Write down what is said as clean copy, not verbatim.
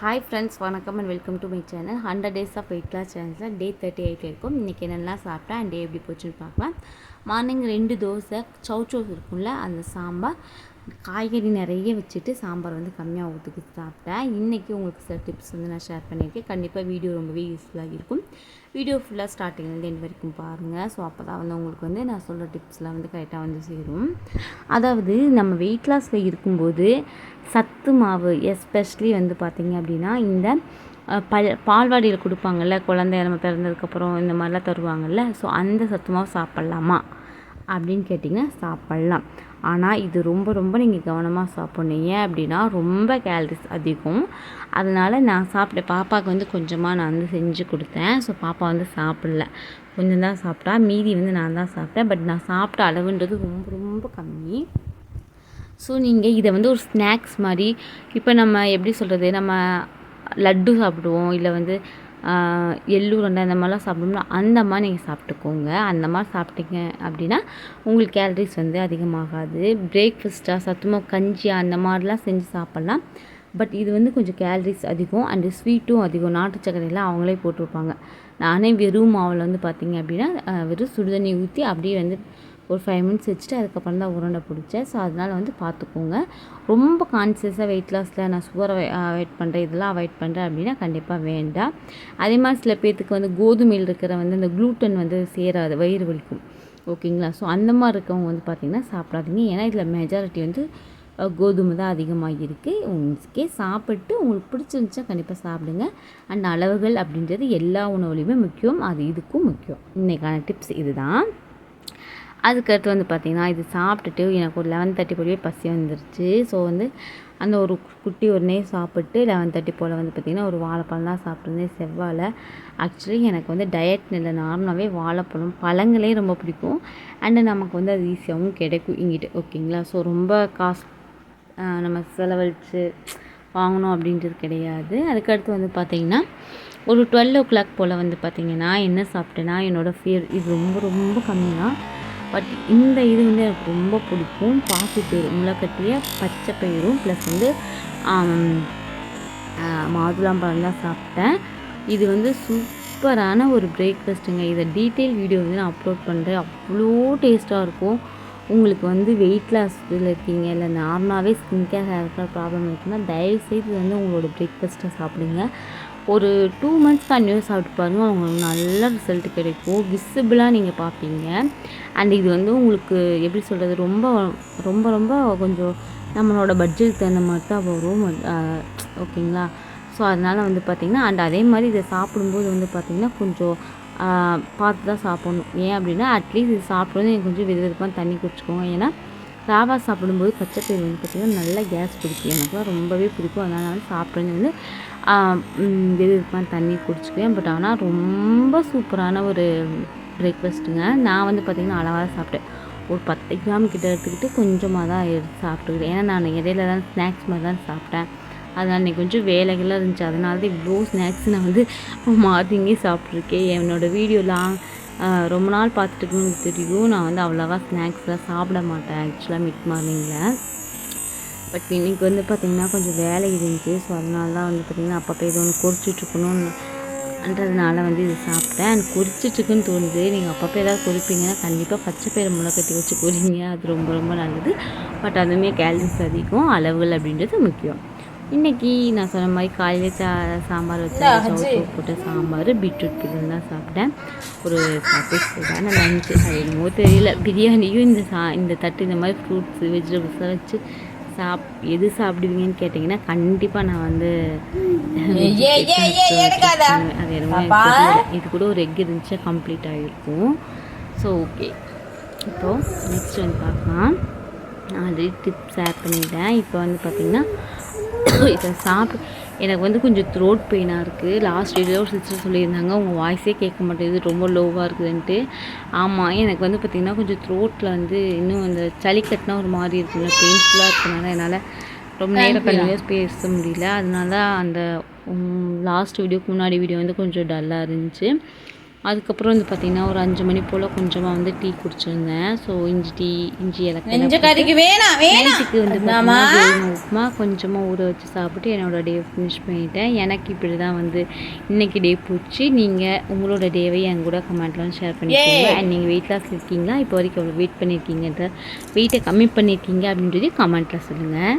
Hi friends, வணக்கம் and welcome to my channel. 100 days of weight loss சேனல்ஸில் day 38 இருக்கும். இன்றைக்கி என்னெல்லாம் சாப்பிட்டேன் அண்ட் டே எப்படி போச்சுன்னு பார்க்கலாம். மார்னிங் 2 தோசை சௌ இருக்கும்ல, அந்த சாம்பார் காய்கறி நிறைய வச்சுட்டு சாம்பார் கம்மியாக ஊற்றிக்கிட்டு சாப்பிட்டேன். இன்றைக்கி உங்களுக்கு சில டிப்ஸ் நான் ஷேர் பண்ணியிருக்கேன். கண்டிப்பாக வீடியோ ரொம்பவே யூஸ்ஃபுல்லாக இருக்கும். வீடியோ ஃபுல்லாக ஸ்டார்டிங்லேருந்து எண்ட் வரைக்கும் பாருங்கள். ஸோ அப்போ தான் உங்களுக்கு நான் சொல்கிற டிப்ஸ்லாம் கரெக்டாக சேரும். அதாவது நம்ம வெயிட் லாஸில் இருக்கும்போது சத்து மாவு எஸ்பெஷலி பார்த்திங்க அப்படின்னா இந்த பால்வாடியில் கொடுப்பாங்கள்ல, குழந்தை நம்ம பிறந்ததுக்கப்புறம் இந்த மாதிரிலாம் தருவாங்கள்ல, ஸோ அந்த சத்து மாவு சாப்பிட்லாமா அப்படின்னு கேட்டிங்கன்னா சாப்பிட்லாம். ஆனால் இது ரொம்ப நீங்கள் கவனமாக சாப்பிட்ணும். ஏன் அப்படின்னா ரொம்ப கேலரிஸ் அதிகம். அதனால் நான் சாப்பிட்டேன். பாப்பாவுக்கு கொஞ்சமாக நான் செஞ்சு கொடுத்தேன். ஸோ பாப்பா சாப்பிடல, கொஞ்சம் தான் சாப்பிட்டா. மீதி நான் தான் சாப்பிட்டேன். பட் நான் சாப்பிட்ட அளவுன்றது ரொம்ப கம்மி. ஸோ நீங்கள் இதை ஒரு ஸ்நாக்ஸ் மாதிரி, இப்போ நம்ம எப்படி சொல்கிறது, நம்ம லட்டு சாப்பிடுவோம், இல்லை எள்ளு உருண்டை அந்த மாதிரிலாம் சாப்பிடுவோம்னா அந்த மாதிரி நீங்கள் சாப்பிட்டுக்கோங்க. அந்த மாதிரி சாப்பிட்டீங்க அப்படின்னா உங்களுக்கு கேலரிஸ் அதிகமாகாது. பிரேக்ஃபாஸ்ட்டாக சத்துமாக கஞ்சியா அந்த மாதிரிலாம் செஞ்சு சாப்பிட்லாம். பட் இது கொஞ்சம் கேலரிஸ் அதிகம் அண்டு ஸ்வீட்டும் அதிகம். நாட்டு சக்கரையெல்லாம் அவங்களே போட்டு வைப்பாங்க. நானே வெறும் மாவில் பார்த்திங்க அப்படின்னா வெறும் சுடுதண்ணி ஊற்றி அப்படியே ஒரு 5 மினிட்ஸ் வச்சுட்டு அதுக்கப்புறம் தான் உருண்டை பிடிச்சேன். ஸோ அதனால் பார்த்துக்கோங்க. ரொம்ப கான்சியஸாக வெயிட் லாஸில் நான் சுகரை அவாய்ட் பண்ணுறேன், இதெல்லாம் அவாய்ட் பண்ணுறேன் அப்படின்னா கண்டிப்பாக வேண்டாம். அதே மாதிரி சில பேர்த்துக்கு கோதுமையில் இருக்கிற அந்த க்ளூட்டன் சேராது, வயிறு வலிக்கும். ஓகேங்களா? ஸோ அந்த மாதிரி இருக்கவங்க பார்த்திங்கன்னா சாப்பிடாதீங்க. ஏன்னா இதில் மெஜாரிட்டி கோதுமை தான் அதிகமாக இருக்குது. உங்களுக்கே சாப்பிட்டு உங்களுக்கு பிடிச்சிருந்துச்சா கண்டிப்பாக சாப்பிடுங்க. அண்ட் அளவுகள் அப்படின்றது எல்லா உணவுலையுமே முக்கியம், அது இதுக்கும் முக்கியம். இன்றைக்கான டிப்ஸ் இது தான். அதுக்கடுத்து பார்த்திங்கன்னா இது சாப்பிட்டுட்டு எனக்கு ஒரு 11:30 போலவே பசி வந்துருச்சு. ஸோ அந்த ஒரு குட்டி ஒன்றே சாப்பிட்டு 11:30 போல் பார்த்திங்கன்னா ஒரு வாழைப்பழம் தான் சாப்பிட்ருந்தேன், செவ்வாழை. ஆக்சுவலி எனக்கு டயட் இல்லை, நார்மலாகவே வாழைப்பழம் பழங்களே ரொம்ப பிடிக்கும். அண்டு நமக்கு அது ஈஸியாகவும் கிடைக்கும் இங்கிட்டு. ஓகேங்களா? ஸோ ரொம்ப காசு நம்ம செலவழித்து வாங்கணும் அப்படின்றது கிடையாது. அதுக்கடுத்து பார்த்திங்கன்னா ஒரு 12 o'clock போல் பார்த்திங்கன்னா என்ன சாப்பிட்டேன்னா, என்னோடய ஃபீர் இது ரொம்ப கம்மி தான். பட் இந்த இது எனக்கு ரொம்ப பிடிக்கும். பாசிப்பயிறு, முளைக்கட்டிய பச்சை பயிரும் ப்ளஸ் மாதுளம்பழம் தான் சாப்பிட்டேன். இது சூப்பரான ஒரு பிரேக்ஃபாஸ்ட்டுங்க. இதை டீட்டெயில் வீடியோ நான் அப்லோட் பண்ணுறேன். அவ்வளோ டேஸ்ட்டாக இருக்கும். உங்களுக்கு வெயிட் லாஸில் இருக்கீங்க, இல்லை நார்மலாகவே skin care hair care problem இருக்குன்னா தயவுசெய்து உங்களோட பிரேக்ஃபாஸ்ட்டை சாப்பிடுங்க. ஒரு 2 months கண்டினியூஸ் சாப்பிட்டு பாருங்கள், உங்களுக்கு நல்ல ரிசல்ட் கிடைக்கும். விசிபிளாக நீங்கள் பார்ப்பீங்க. அண்ட் இது உங்களுக்கு எப்படி சொல்கிறது, ரொம்ப கொஞ்சம் நம்மளோட பட்ஜெட் தகுந்த மாதிரி தான் வரும். ஓகேங்களா? ஸோ அதனால் பார்த்திங்கன்னா அண்ட் அதே மாதிரி இதை சாப்பிடும்போது பார்த்திங்கன்னா கொஞ்சம் பார்த்து தான் சாப்பிட்ணும். ஏன் அப்படின்னா அட்லீஸ்ட் இது சாப்பிடும்போது எனக்கு கொஞ்சம் விதவிதமாக தண்ணி குடிச்சிக்கோங்க. ஏன்னா ராவா சாப்பிடும்போது பச்சைப்பயிறு பார்த்திங்கன்னா நல்லா கேஸ் பிடிக்கும். எனக்குலாம் ரொம்பவே பிடிக்கும். அதனால் நான் சாப்பிட்றது விதவிதமாக தண்ணி குடிச்சிக்குவேன். பட் ஆனால் ரொம்ப சூப்பரான ஒரு பிரேக்ஃபாஸ்ட்டுங்க. நான் பார்த்திங்கன்னா அளவாக சாப்பிட்டேன். ஒரு 10 கிராம் கிட்ட எடுத்துக்கிட்டு கொஞ்சமாக தான் எடுத்து சாப்பிட்டுக்கிறேன். ஏன்னா நான் இடையில தான் ஸ்நாக்ஸ் மாதிரி தான் சாப்பிட்டேன். அதனால் இன்றைக்கி கொஞ்சம் வேலைகள்லாம் இருந்துச்சு. அதனால தான் இவ்வளோ ஸ்நாக்ஸ் நான் மாற்றிங்கே சாப்பிட்ருக்கேன். என்னோடய வீடியோலாம் ரொம்ப நாள் பார்த்துட்டுருக்குன்னு தெரியும். நான் அவ்வளோவா ஸ்நாக்ஸ்லாம் சாப்பிட மாட்டேன் ஆக்சுவலாக மிட் மார்னிங்கில். பட் இன்றைக்கி பார்த்திங்கன்னா கொஞ்சம் வேலை இருந்துச்சு. ஸோ அதனால தான் பார்த்திங்கன்னா அப்பப்போ ஏதோ ஒன்று கொறிச்சிட்ருக்கணுன்றதுனால இது சாப்பிட்டேன். அண்ட் கொறிச்சிட்ருக்குன்னு தோணுது. நீங்கள் அப்பப்போ ஏதாவது கொறிப்பீங்கன்னா கண்டிப்பாக பச்சைப்பயிறு முளைக்கட்டி வச்சு கொறிங்க, அது ரொம்ப நல்லது. பட் அதுவுமே கேலரிஸ் அதிகம், அளவுகள் அப்படின்றது முக்கியம். இன்றைக்கி நான் சொன்ன மாதிரி காலையில் சாம்பார் வச்சேன், போட்ட சாம்பார் பீட்ரூட் பிரியாணி தான் சாப்பிட்டேன். ஒரு சாட்டிஸ்ஃபைடான லஞ்சு. அது என்னமோ தெரியல, பிரியாணியும் இந்த தட்டு இந்த மாதிரி ஃப்ரூட்ஸ் வெஜிடபிள்ஸ்லாம் வச்சு எது சாப்பிடுவீங்கன்னு கேட்டிங்கன்னா கண்டிப்பாக நான் அது என்னமோ இது கூட ஒரு எக் இருந்துச்சு, கம்ப்ளீட் ஆகிருக்கும். ஸோ ஓகே, இப்போது நெக்ஸ்ட் பார்க்கலாம். நான் ஆல்ரெடி டிப்ஸ் ஷேர் பண்ணிட்டேன். இப்போ பார்த்திங்கன்னா இதை சாப்பிட்டு எனக்கு கொஞ்சம் த்ரோட் பெயினாக இருக்குது. லாஸ்ட் வீடியோ ஒரு சிஸ்டர் சொல்லியிருந்தாங்க, உங்கள் வாய்ஸே கேட்க மாட்டேங்குது, ரொம்ப லோவாக இருக்குதுன்ட்டு. ஆமாம், எனக்கு பார்த்திங்கன்னா கொஞ்சம் த்ரோட்டில் இன்னும் அந்த சளி கட்டினா ஒரு மாதிரி இருக்குல்ல, பெயின்ஃபுல்லாக இருக்கனால என்னால் ரொம்ப நேரம் கண்டினியூஸ் பேச முடியல. அதனால அந்த லாஸ்ட் வீடியோக்கு முன்னாடி வீடியோ கொஞ்சம் டல்லாக இருந்துச்சு. அதுக்கப்புறம் வந்து பார்த்திங்கன்னா ஒரு 5 மணி போல் கொஞ்சமாக வந்து டீ குடிச்சிருந்தேன். ஸோ இஞ்சி இலக்கை நெஞ்சக்காரிக்கு நைட்டுக்கு வந்து பார்த்திங்கன்னா கோதுமை உப்புமா கொஞ்சமாக ஊற வச்சு சாப்பிட்டு என்னோடய டே ஃபினிஷ் பண்ணிட்டேன். எனக்கு இப்படி தான் வந்து இன்றைக்கி டே போச்சு. நீங்கள் உங்களோட டேவை என் கூட கமெண்ட்லாம் ஷேர் பண்ணிக்கோங்க. அண்ட் நீங்கள் வெயிட் லாஸ் இருக்கீங்களா, இப்போ வரைக்கும் எவ்வளோ வெயிட் பண்ணியிருக்கீங்கன்ற வெயிட்டை கம்மி பண்ணியிருக்கீங்க அப்படின்றது கமெண்ட்டில் சொல்லுங்கள்.